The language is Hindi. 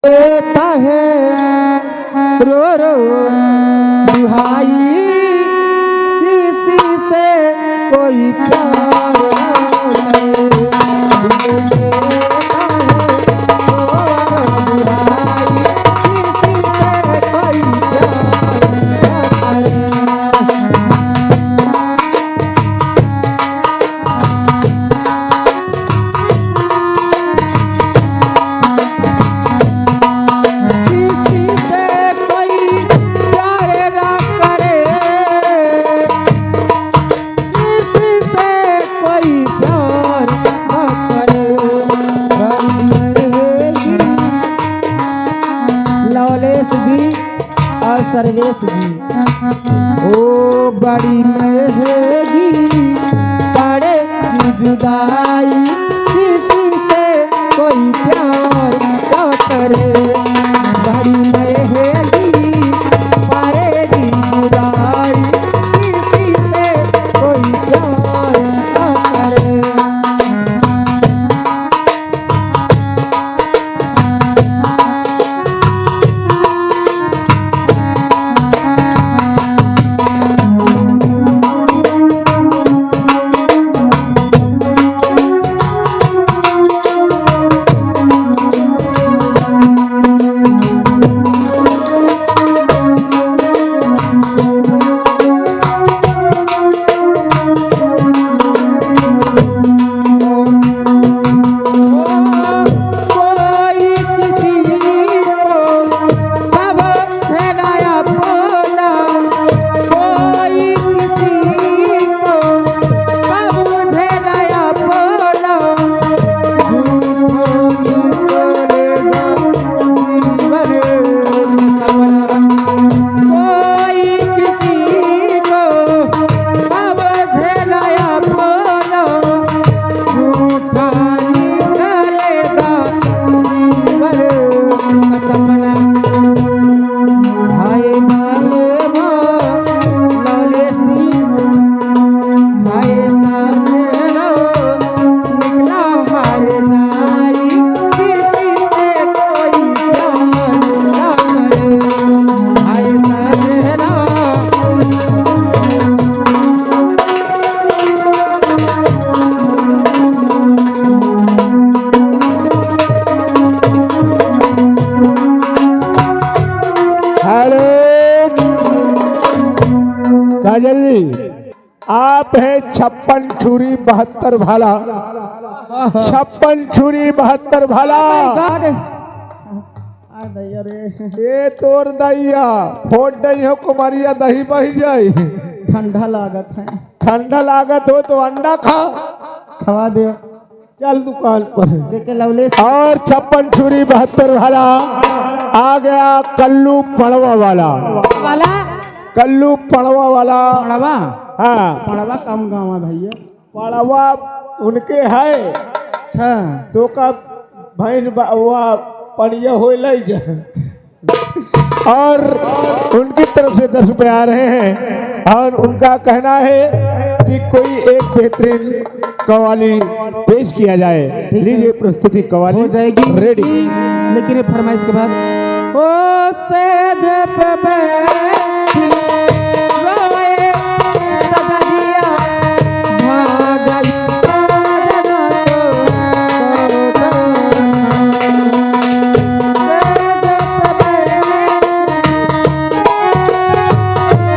देता है रो रो दुहाई किसी से कोई प्यार सर्वेश जी ओ बड़ी महंगी पड़े की जुदाई किसी से कोई प्यार क्या करे बड़ी महंगी पड़ेगी जुदाई किसी से कोई प्यार क्या करे। काजल जी आप है 56 छुरी 72 भाला 56 छुरी 72 भाला ये तोर दैया फोट दही हो कुमारिया दही बह जाए ठंडा लागत है ठंडा लागत हो तो अंडा खा खवा दे चल दुकान पर और 56 छुरी 72 भाला आ गया कल्लू पड़वा वाला कल्लू पड़वा वाला पड़वा हाँ पड़वा कम गाँव है भैया पड़वा उनके है अच्छा तो का भैंस पड़िया हो और उनकी तरफ से 10 रुपए आ रहे हैं और उनका कहना है कि कोई एक बेहतरीन कव्वाली पेश किया जाए। लीजिए प्रस्तुति कव्वाली हो जाएगी रेडी। लेकिन फरमाइश के बाद ओ सेज पे बैठी